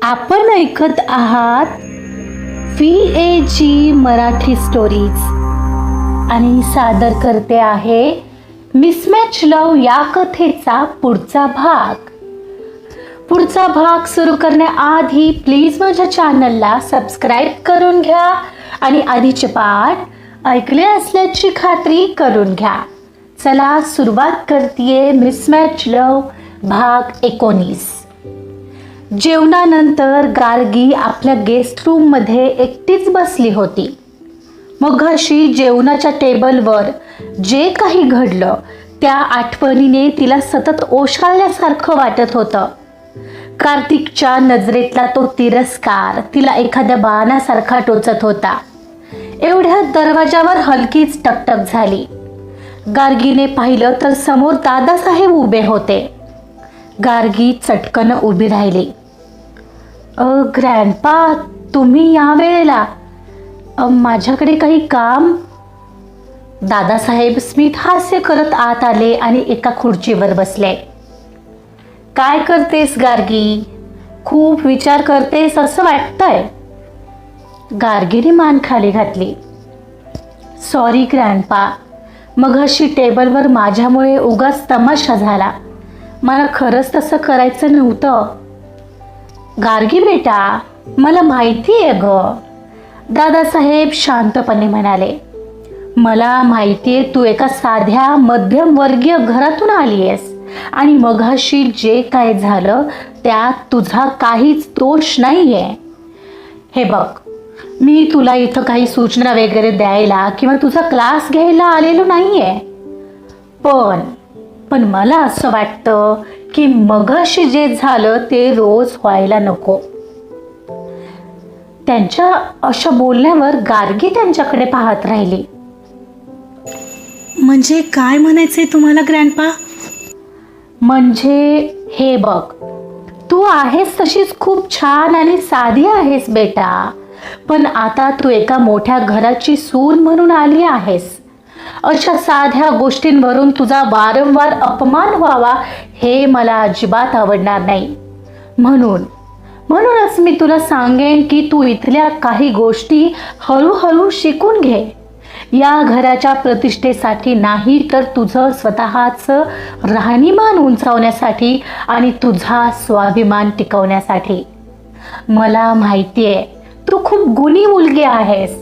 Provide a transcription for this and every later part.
आपण ऐकत आहात VAG मराठी स्टोरीज आणि सादर करते आहे मिसमॅच लव या कथेचा पुढचा भाग सुरू करण्याआधी प्लीज माझ्या चॅनलला सबस्क्राईब करून घ्या आणि आधीचे पाठ ऐकले असल्याची खात्री करून घ्या. चला सुरुवात करतेय मिसमॅच लव भाग 19. जेवणानंतर गार्गी आपल्या गेस्ट रूममध्ये एकटीच बसली होती. मघाशी जेवणाच्या टेबलवर जे काही घडलं त्या आठवणीने तिला सतत ओशाळल्यासारखं वाटत होतं. कार्तिकच्या नजरेतला तो तिरस्कार तिला एखाद्या बाणासारखा टोचत होता. एवढ्यात दरवाजावर हलकीच टकटक झाली. गार्गीने पाहिलं तर समोर दादासाहेब उभे होते. गार्गी चटकन उभी राहिली. ग्रँडपा, तुम्ही या वेळेला? माझ्याकडे काही काम? दादासाहेब स्मित हास्य करत आत आले आणि एका खुर्चीवर बसले. काय करतेस गार्गी? खूप विचार करतेस असं वाटतंय. गार्गीने मान खाली घातली. सॉरी ग्रँडपा, मघाशी टेबलवर माझ्यामुळे उगाच तमाशा झाला. मला खरंच तसं करायचं नव्हतं. गार्गी बेटा, मला माहिती आहे ग, दादासाहेब शांतपणे म्हणाले. मला माहिती आहे तू एका साध्या मध्यमवर्गीय घरातून आली आहेस आणि मघाशी जे काय झालं त्यात तुझा काहीच दोष नाही आहे. हे बघ, मी तुला इथं काही सूचना वगैरे द्यायला किंवा तुझा क्लास घ्यायला आलेलो नाही आहे. पण मला असं वाटतं की मघाशी जे झालं ते रोज व्हायला नको. त्यांच्या अशा बोलण्यावर गार्गी त्यांच्याकडे पाहत राहिली. म्हणजे काय म्हणायचंय तुम्हाला ग्रँडपा? म्हणजे हे बघ, तू आहेस तशीच खूप छान आणि साधी आहेस बेटा, पण आता तू एका मोठ्या घराची सून म्हणून आली आहेस. अशा साध्या गोष्टींवरून तुझा वारंवार अपमान व्हावा हे मला अजिबात आवडणार नाही. म्हणूनच मी तुला सांगेन की तू इथल्या काही गोष्टी हळूहळू शिकून घे. या घराच्या प्रतिष्ठेसाठी नाही तर तुझं स्वतःचं राहणीमान उंचावण्यासाठी आणि तुझा स्वाभिमान टिकवण्यासाठी. मला माहिती आहे तू खूप गुणी मुलगी आहेस,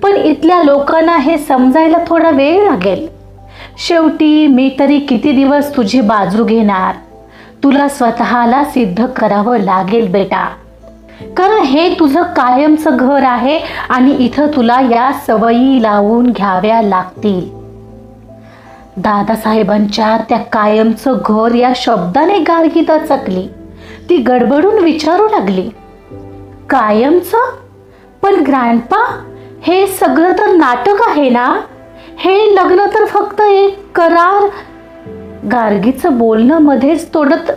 पण इथल्या लोकांना हे समजायला थोडा वेळ लागेल. शेवटी मी तरी किती दिवस तुझी बाजू घेणार? तुला स्वतःला सिद्ध करावं लागेल बेटा, कारण हे तुझं कायमचं घर आहे आणि इथं तुला या सवयी लावून घ्याव्या लागतील. दादासाहेबांच्या त्या कायमचं घर या शब्दाने गार्गी दचकली. ती गडबडून विचारू लागली, कायमचं? पण ग्रँडपा, हे सगळं तर नाटक आहे ना? हे लग्न तर फक्त एक करार. गार्गीचं बोलणं मध्येच तोडत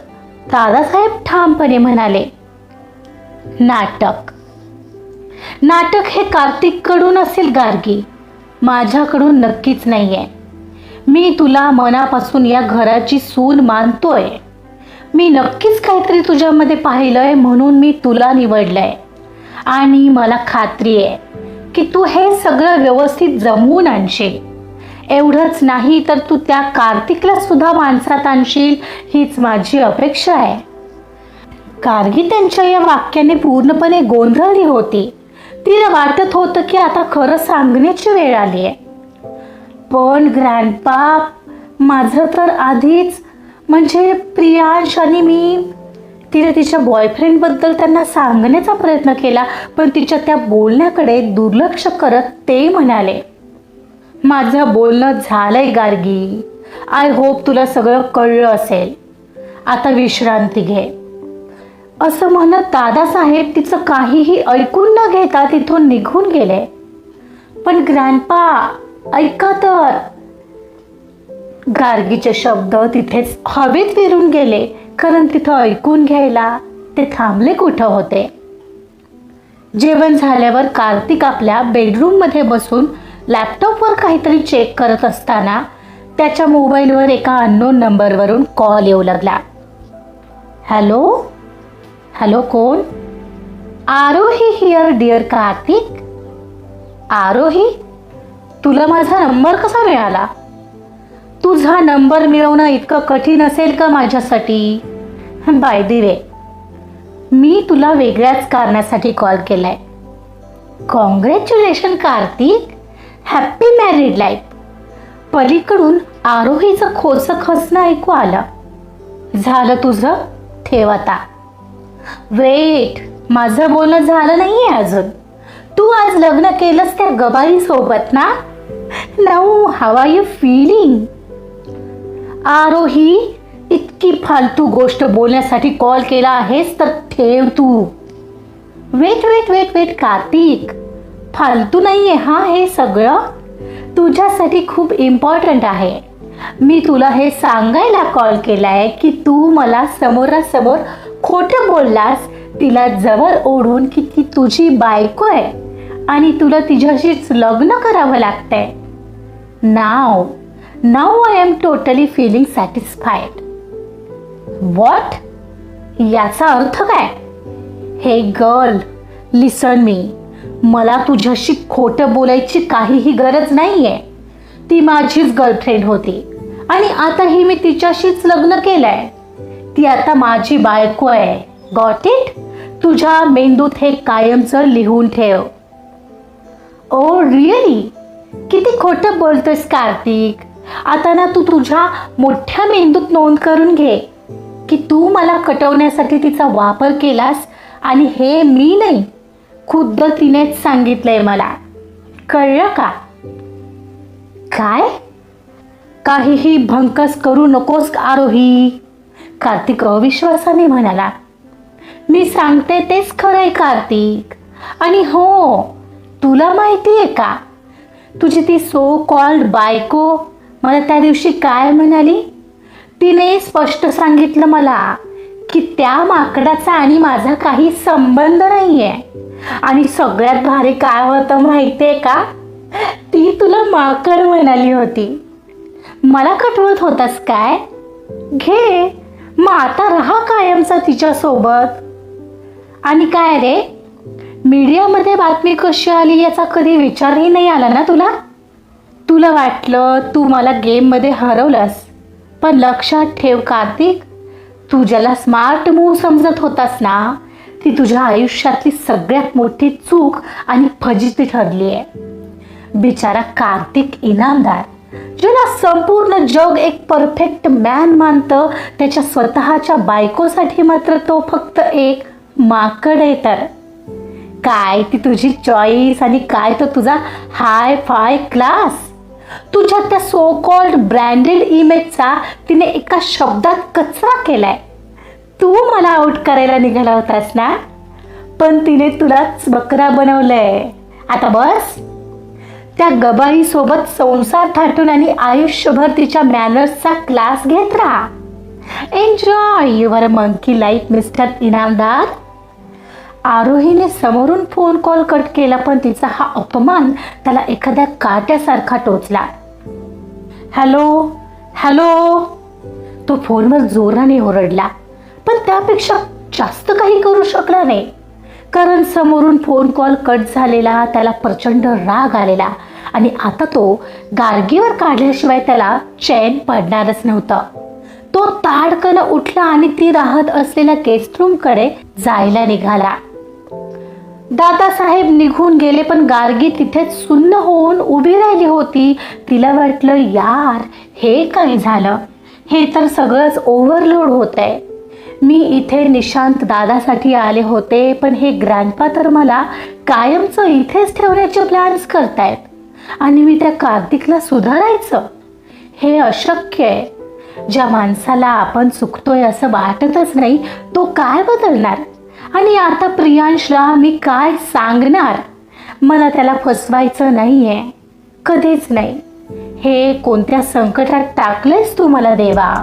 दादासाहेब ठामपणे म्हणाले, नाटक हे कार्तिककडून असेल गार्गी, माझ्याकडून नक्कीच नाहीये. मी तुला मनापासून या घराची सून मानतोय. मी नक्कीच काहीतरी तुझ्यामध्ये पाहिलंय म्हणून मी तुला निवडलंय आणि मला खात्री आहे की तू हे सगळं व्यवस्थित जमवून आणशील. एवढंच नाही तर तू त्या कार्तिकला सुद्धा माणसात आणशील हीच माझी अपेक्षा आहे. गार्गी त्यांच्या या वाक्याने पूर्णपणे गोंधळली होती. तिला वाटत होतं की आता खरं सांगण्याची वेळ आली आहे. पण ग्रँडपा, माझं तर आधीच म्हणजे प्रियांश आणि मी. तिने तिच्या बॉयफ्रेंडबद्दल त्यांना सांगण्याचा प्रयत्न केला, पण तिच्या त्या बोलण्याकडे दुर्लक्ष करत ते म्हणाले, माझं बोलणं झालंय गार्गी. आय होप तुला सगळं कळलं असेल. आता विश्रांती घे. असं म्हणत दादासाहेब तिचं काहीही ऐकून न घेता तिथून निघून गेले. पण ग्रँडपा, ऐका तर. गार्गीचे शब्द तिथेच हवेत विरून गेले, कारण तिथं ऐकून घ्यायला ते थांबले कुठं होते. जेवण झाल्यावर कार्तिक आपल्या बेडरूममध्ये बसून लॅपटॉपवर काहीतरी चेक करत असताना त्याच्या मोबाईलवर एका अननोन नंबरवरून कॉल येऊ लागला. हॅलो, कोण? आरोही हिअर डिअर कार्तिक. आरोही, तुला माझा नंबर कसा मिळाला? तुझा नंबर मिळवणं इतकं कठीण असेल का माझ्यासाठी? बाय द वे, मी तुला वेगळ्याच कारणासाठी कॉल केलाय. Congratulation Kartik, happy married life. पलीकडून आरोहीचं खोसं खसणं ऐकू आलं. झालं तुझं? ठेव आता. वेट, माझं बोलणं झालं नाहीये अजून. तू आज लग्न केलंस त्या गबाई सोबत ना? Now, how are you feeling? Arohi, इतकी फालतू गोष्ट बोलण्यासाठी कॉल केला आहेस तर ठेव तू. Wait wait wait wait Kartik, फालतू नाहीये हा हे सगळं. तुझ्यासाठी खूप इम्पॉर्टंट आहे. मी तुला हे सांगायला कॉल केलाय की तू मला समोरासमोर खोटं बोललास तिला जवळ ओढून की ती तुझी बायको आहे आणि तुला तिच्याशीच लग्न करावं लागतंय. Now I am totally feeling satisfied. What? याचा अर्थ काय? हे गर्ल, लिसन मी. मला तुझ्याशी खोटं बोलायची काहीही गरज नाहीये. ती माझीच गर्लफ्रेंड होती आणि आताही मी तिच्याशीच लग्न केलंय. ती आता माझी बायको आहे. Got it? तुझ्या मेंदूत हे कायमचं लिहून ठेव. Oh really? किती खोटं बोलतोयस कार्तिक. आता ना तू तुझ्या मोठ्या मेंदूत नोंद करून घे की तू मला कटवण्यासाठी तिचा वापर केलास आणि हे मी नाही, खुद्द तिनेच सांगितलंय मला. कळलं का? काय? काहीही भंकस करू नकोस आरोही, कार्तिक अविश्वासाने म्हणाला. मी सांगते तेच खरंय कार्तिक. आणि हो, तुला माहिती आहे का, तुझी ती सो कॉल्ड बायको मला त्या दिवशी काय म्हणाली? तिने स्पष्ट सांगितलं मला की त्या माकडाचा आणि माझा काही संबंध नाहीये. आणि सगळ्यात भारी काय होतं माहितीये का, ती तुला माकड म्हणाली होती. मला कटवत होतास काय? घे मग आता राहा कायमचा तिच्यासोबत. आणि काय रे, मीडियामध्ये बातमी कशी आली याचा कधी विचारही नाही आला ना तुला? तुला वाटलं तू मला गेममध्ये हरवलंस, पण लक्षात ठेव कार्तिक, तू ज्याला स्मार्ट मूव्ह समजत होतास ना, ती तुझ्या आयुष्यातली सगळ्यात मोठी चूक आणि फजिती ठरली आहे. बिचारा कार्तिक इनामदार, ज्याला संपूर्ण जग एक परफेक्ट मॅन मानतं, त्याच्या स्वतःच्या बायकोसाठी मात्र तो फक्त एक माकड आहे. तर काय ती तुझी चॉईस आणि काय तो तुझा हाय फाय क्लास. तुझ्या त्या सो कॉल्ड ब्रँडेड इमेजचा तिने एका शब्दात कचरा केलाय. तू मला आउट करायला निघाला होतास ना, पण तिने तुलाच बकरा बनवलंय. आता बस. त्या गबाई सोबत संसार थाटून आणि आयुष्यभर तिच्या मॅनर्सचा क्लास घेत राहा. Enjoy your monkey life mister Inamdar. आरोहीने समोरून फोन कॉल कट केला, पण तिचा हा अपमान त्याला एखाद्या काट्यासारखा टोचला. हॅलो हॅलो, तो फोनवर जोराने ओरडला, पण त्यापेक्षा जास्त काही करू शकला नाही, कारण समोरून फोन कॉल कट झालेला. त्याला प्रचंड राग आलेला आणि आता तो गार्गीवर काढल्याशिवाय त्याला चैन पडणारच नव्हतं. तो ताडकन उठला आणि ती राहत असलेल्या गेस्ट रूमकडे जायला निघाला. दादासाहेब निघून गेले, पण गार्गी तिथेच सुन्न होऊन उभी राहिली होती. तिला वाटलं, यार हे काय झालं? हे तर सगळंच ओव्हरलोड होतंय. मी इथे निशांत दादासाठी आले होते, पण हे ग्रँडपा तर मला कायमचं इथेच ठेवण्याचे प्लॅन्स करतायत आणि मी त्या कार्तिकला सुधारायचं. हे अशक्य आहे. ज्या माणसाला आपण चुकतोय असं वाटतच नाही, तो काय बदलणार? आणि आता प्रियांशला मी काय सांगणार? मला त्याला फसवायचं नाहीये, कधीच नाही. हे कोणत्या संकटात टाकलेस तू मला देवा?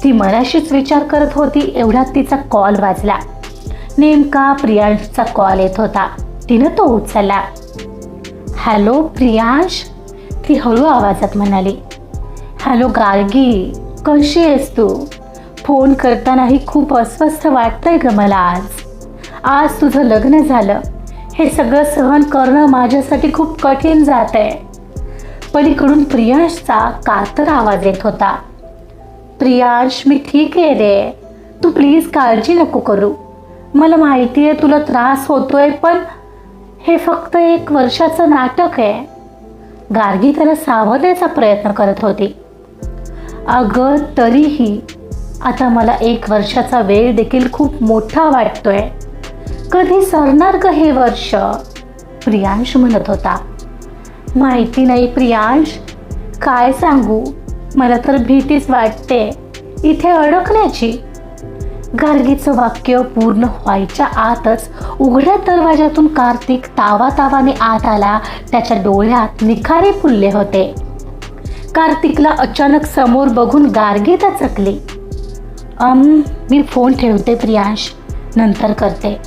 ती मनाशीच विचार करत होती, एवढ्यात तिचा कॉल वाजला. नेमका प्रियांशचा कॉल येत होता. तिनं तो उचलला. हॅलो प्रियांश, ती हळू आवाजात म्हणाली. हॅलो गार्गी, कशी आहेस तू? फोन करतानाही खूप अस्वस्थ वाटतंय ग मला आज. आज तुझं लग्न झालं, हे सगळं सहन करणं माझ्यासाठी खूप कठीण जात आहे. पलीकडून प्रियांशचा कातर आवाज येत होता. प्रियांश, मी ठीक आहे रे, तू प्लीज काळजी नको करू. मला माहिती आहे तुला त्रास होतोय, पण हे फक्त 1 वर्षाचं नाटक आहे. गार्गी त्याला सावरण्याचा प्रयत्न करत होती. अगं तरीही आता मला 1 वर्षाचा वेळ देखील खूप मोठा वाटतोय. कधी सरणार ग हे वर्ष? प्रियांश म्हणत होता. माहिती नाही प्रियांश, काय सांगू, मला तर भीतीच वाटते इथे अडकण्याची. गार्गीचं वाक्य पूर्ण व्हायच्या आतच उघड्या दरवाजातून कार्तिक तावातावाने आत आला. त्याच्या डोळ्यात निखारे फुलले होते. कार्तिकला अचानक समोर बघून गार्गी दचकली. मी फोन ठेवते प्रियांश, नंतर करते.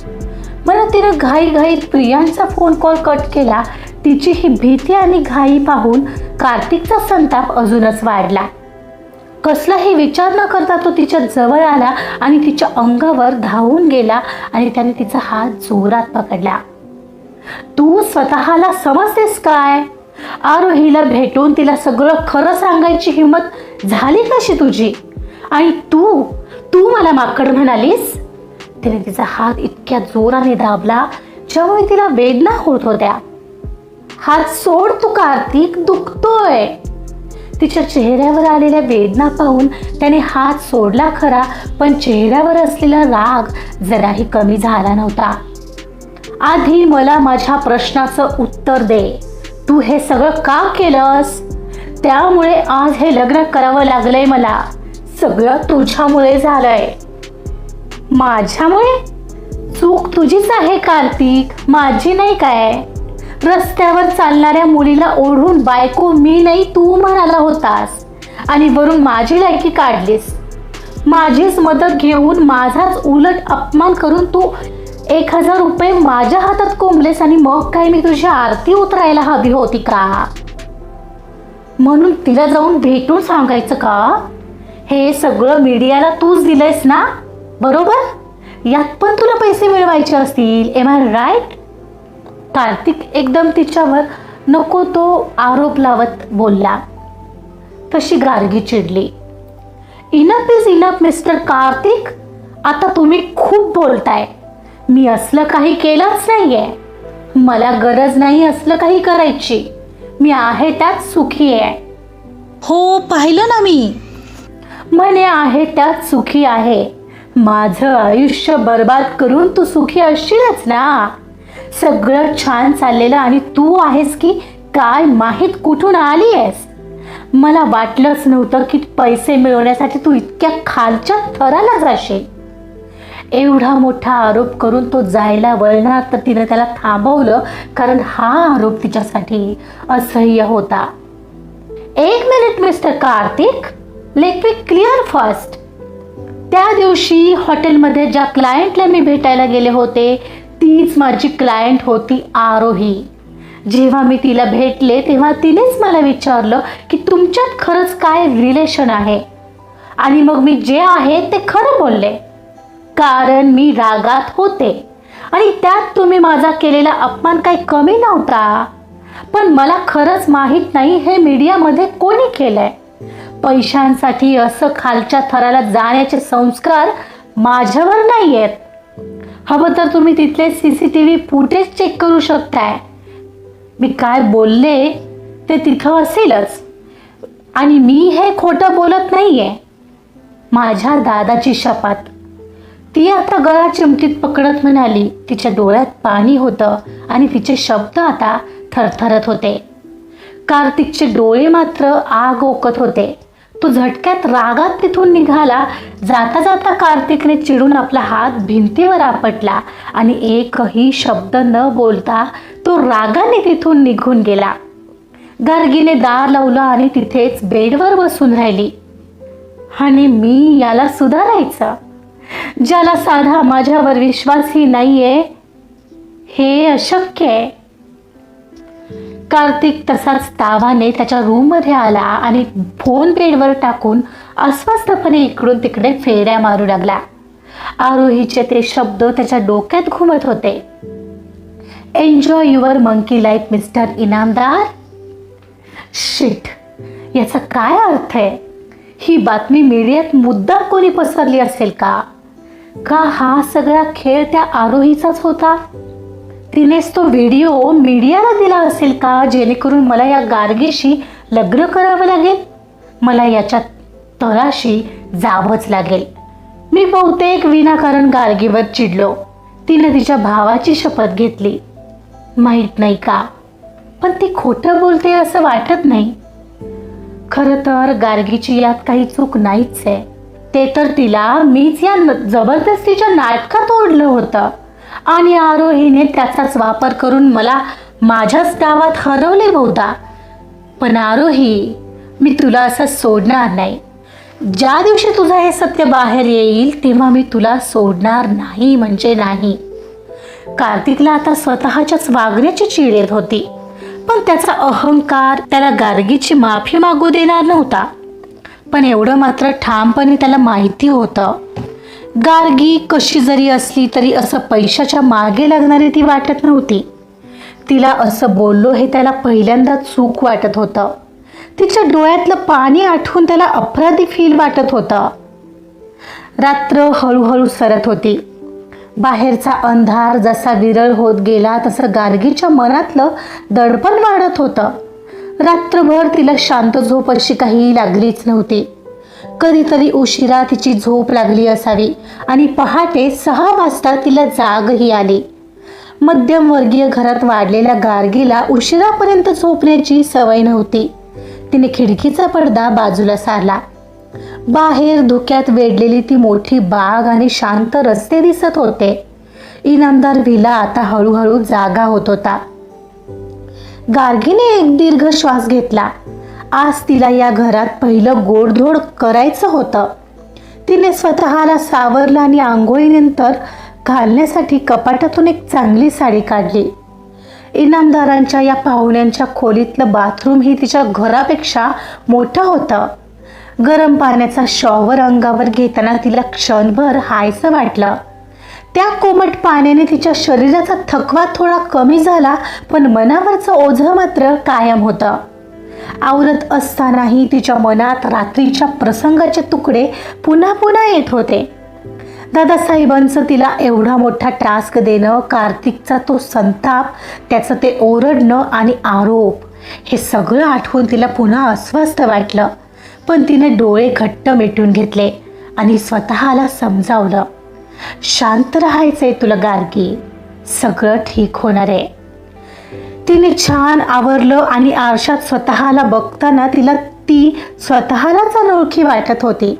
मला तिनं घाईघाईत प्रियांशचा फोन कॉल कट केला. तिची ही भीती आणि घाई पाहून कार्तिकचा संताप अजूनच वाढला. कसलाही विचार न करता तो तिच्या जवळ आला आणि तिच्या अंगावर धावून गेला आणि त्याने तिचा हात जोरात पकडला. तू स्वतःला समजतेस काय? आरोहीला भेटून तिला सगळं खरं सांगायची हिंमत झाली कशी तुझी? आणि तू मला माकड म्हणालीस? तिने तिचा हात इतक्या जोराने दाबला ज्यामुळे तिला वेदना होत होत्या. हात सोड तू कार्तिक, दुखतोय. तिच्या चेहऱ्यावर आलेल्या वेदना पाहून त्याने हात सोडला खरा, पण चेहऱ्यावर असलेला राग जराही कमी झाला नव्हता. आधी मला माझ्या प्रश्नाचं उत्तर दे. तू हे सगळं का केलंस? त्यामुळे आज हे लग्न करावं लागलंय मला. सगळं तुझ्यामुळे झालंय. माझ्यामुळे? चूक तुझीच आहे कार्तिक, माझी नाही काय. रस्त्यावर चालणाऱ्या मुलीला ओढून बायको मी नाही तू म्हणाला होतास आणि वरून माझी लायकी काढलीस. माझीच मदत घेऊन माझाच उलट अपमान करून तू 1000 रुपये माझ्या हातात कोंबलेस आणि मग काय मी तुझी आरती उतरायला हवी होती का? म्हणून तिला जाऊन भेटून सांगायचं का? हे सगळं मीडियाला तूच दिलंयस ना, बरोबर? यात पण तुला पैसे मिळवायचे असतील. M I right? कार्तिक एकदम तिच्यावर नको तो आरोप लावत बोलला. तशी गार्गी चिडली. Enough is enough mister Kartik, आता तुम्ही खूप बोलताय. मी असलं काही केलंच नाहीये. मला गरज नाही असलं काही करायची. मी आहे त्यात सुखी आहे. हो, पाहिलं ना मी. म्हणे आहे त्यात सुखी आहे. माझं आयुष्य बर्बाद करून तू सुखी असशीलच ना. सगळं छान चाललेलं आणि तू आहेस की काय माहीत कुठून आली आहेस. मला वाटलंच नव्हतं की पैसे मिळवण्यासाठी तू इतक्या खालच्या थराला जाशील. एवढा मोठा आरोप करून तो जायला वळणार तर तिने त्याला थांबवलं, कारण हा आरोप तिच्यासाठी असह्य होता. 1 minute mister Kartik, let me clear first. त्या दिवशी हॉटेलमध्ये ज्या क्लायंटला मी भेटायला गेले होते तीच माझी क्लायंट होती आरोही. जेव्हा मी तिला भेटले तेव्हा तिनेच मला विचारलं की तुमच्यात खरंच काय रिलेशन आहे. आणि मग मी जे आहे ते खरं बोलले, कारण मी रागात होते आणि त्यात तुम्ही माझा केलेला अपमान काही कमी नव्हता. पण मला खरंच माहीत नाही हे मीडियामध्ये कोणी केलंय. पैशांसाठी असं खालच्या थराला जाण्याचे संस्कार माझ्यावर नाही आहेत. हवं तर तुम्ही तिथले CCTV फुटेज चेक करू शकताय. मी काय बोलले ते तिथं असेलच आणि मी हे खोटं बोलत नाहीये. माझ्या दादाची शपथ. ती आता गळा चिमटीत पकडत म्हणाली. तिच्या डोळ्यात पाणी होतं आणि तिचे शब्द आता थरथरत होते. कार्तिकचे डोळे मात्र आग ओकत होते. तो झटक्यात रागात तिथून निघाला. जाता जाता कार्तिकने चिडून आपला हात भिंतीवर आपटला आणि एकही शब्द न बोलता तो रागाने तिथून निघून गेला. गार्गीने दार लावलं आणि तिथेच बेडवर बसून राहिली. आणि मी याला सुधारायचं, ज्याला साधा माझ्यावर विश्वासही नाहीये, हे अशक्य आहे. कार्तिक तसाच तावाने त्याच्या रूममध्ये आला आणि फोन बेडवर टाकून अस्वस्थपणे इकडून तिकडे फेऱ्या मारू लागला. आरोहीचे ते शब्द त्याच्या डोक्यात घुमत होते. Enjoy your monkey life mister Inamdar. Shit, याचा काय अर्थ आहे? ही बातमी मीडियात मुद्दाम कोणी पसरली असेल का? का हा सगळा खेळ त्या आरोहीचाच होता? तिनेच तो व्हिडिओ मीडियाला दिला असेल का, जेणेकरून मला या गार्गीशी लग्न करावं लागेल? मला याच्या तळाशी जावंच लागेल. मी बहुतेक विनाकारण गार्गीवर चिडलो. तिने तिच्या भावाची शपथ घेतली. माहीत नाही का, पण ती खोटं बोलते असं वाटत नाही. खरं तर गार्गीची यात काही चूक नाहीच आहे. ते तर तिला मीच या जबरदस्तीच्या नाटकात ओढलं होतं आणि आरोहीने त्याचाच वापर करून मला माझ्याच डावात हरवले बहुधा. पण आरोही, मी तुला असं सोडणार नाही. ज्या दिवशी तुझं हे सत्य बाहेर येईल तेव्हा मी तुला सोडणार नाही म्हणजे नाही. कार्तिकला आता स्वतःच्याच वागण्याची चीड येत होती, पण त्याचा अहंकार त्याला गार्गीची माफी मागू देणार नव्हता. पण एवढं मात्र ठामपणे त्याला माहिती होतं, गार्गी कशी जरी असली तरी असं पैशाच्या मागे लागणारी ती वाटत नव्हती. तिला असं बोललो हे त्याला पहिल्यांदा चूक वाटत होतं. तिच्या डोळ्यातलं पाणी आठवून त्याला अपराधी फील वाटत होतं. रात्र हळूहळू सरत होती. बाहेरचा अंधार जसा विरळ होत गेला तसं गार्गीच्या मनातलं दडपण वाढत होतं. रात्रभर तिला शांत झोप अशी काही लागलीच नव्हती. कधीतरी उशिरा तिची झोप लागली असावी आणि पहाटे 6 वाजता तिला जागही आली. मध्यमवर्गीय घरात वाढलेल्या गार्गीला उशिरापर्यंत झोपण्याची सवय नव्हती. तिने खिडकीचा पडदा बाजूला सारला. बाहेर धुक्यात वेढलेली ती मोठी बाग आणि शांत रस्ते दिसत होते. इनामदार व्हिला आता हळूहळू जागा होत होता. गार्गीने एक दीर्घ श्वास घेतला. आज तिला या घरात पहिलं गोडधोड करायचं होतं. तिने स्वतःला सावरलं आणि आंघोळीनंतर घालण्यासाठी कपाटातून एक चांगली साडी काढली. इनामदारांच्या या पाहुण्यांच्या खोलीतलं बाथरूम ही तिच्या घरापेक्षा मोठं होतं. गरम पाण्याचा शॉवर अंगावर घेताना तिला क्षणभर हायसं वाटलं. त्या कोमट पाण्याने तिच्या शरीराचा थकवा थोडा कमी झाला, पण मनावरचं ओझं मात्र कायम होतं. आवरत असतानाही तिच्या मनात रात्रीच्या प्रसंगाचे तुकडे पुन्हा पुन्हा येत होते. दादासाहेबांचं तिला एवढा मोठा टास्क देणं, कार्तिकचा तो संताप, त्याचं ते ओरडणं आणि आरोप, हे सगळं आठवून तिला पुन्हा अस्वस्थ वाटलं. पण तिने डोळे घट्ट मिटून घेतले आणि स्वतःला समजावलं, शांत राहायचंय तुला गार्गी, सगळं ठीक होणार आहे. तिने छान आवरलं आणि आरशात स्वतःला बघताना तिला ती स्वतःलाच अनोळखी वाटत होती.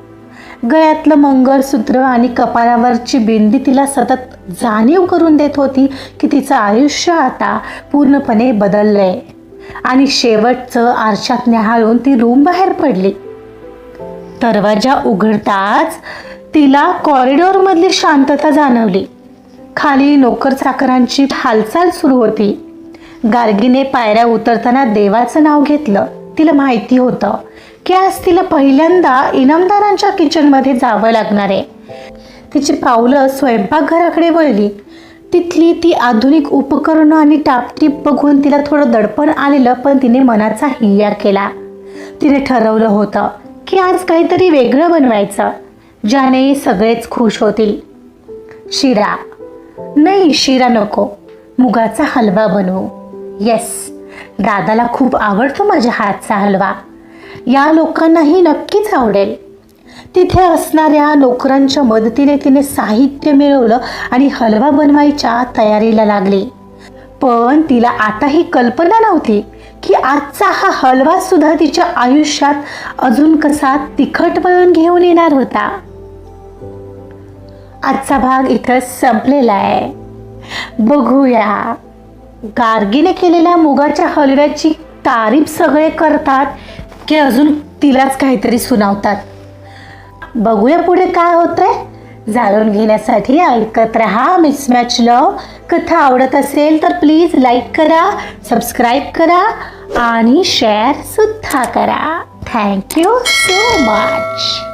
गळ्यातलं मंगळसूत्र आणि कपाळावरची बिंदी तिला सतत जाणीव करून देत होती की तिचं आयुष्य आता पूर्णपणे बदललंय. आणि शेवटचं आरशात निहाळून ती रूम बाहेर पडली. दरवाजा उघडताच तिला कॉरिडॉरमधली शांतता जाणवली. खाली नोकर चाकरांची हालचाल सुरू होती. गार्गीने पायऱ्या उतरताना देवाचं नाव घेतलं. तिला माहिती होतं की आज तिला पहिल्यांदा इनामदारांच्या किचनमध्ये जावं लागणार आहे. तिची पावलं स्वयंपाकघराकडे वळली. तिथली ती आधुनिक उपकरणं आणि टापटीप बघून तिला थोडं दडपण आलेलं, पण तिने मनाचा हिय्या केला. तिने ठरवलं होतं की आज काहीतरी वेगळं बनवायचं, ज्याने सगळेच खुश होतील. शिरा नाही, शिरा नको, मुगाचा हलवा बनवू. येस, दादाला खूप आवडतो माझ्या हातचा हलवा. या लोकांनाही नक्कीच आवडेल. तिथे असणाऱ्या नोकरांच्या मदतीने तिने साहित्य मिळवलं आणि हलवा बनवायच्या तयारीला लागली. पण तिला आता ही कल्पना नव्हती की आजचा हा हलवा सुद्धा तिच्या आयुष्यात अजून कसा तिखट वळण घेऊन येणार होता. आजचा भाग इथं संपलेला आहे. बघूया गार्गीने केलेल्या मुगाच्या हलव्याची तारीफ सगळे करतात की अजून तिलाच काहीतरी सुनावतात. बघूया पुढे काय होतंय. जाणून घेण्यासाठी ऐकत रहा मिसमॅच लव. कथा आवडत असेल तर प्लीज लाईक करा, सबस्क्राईब करा आणि शेअर सुद्धा करा. Thank you so much.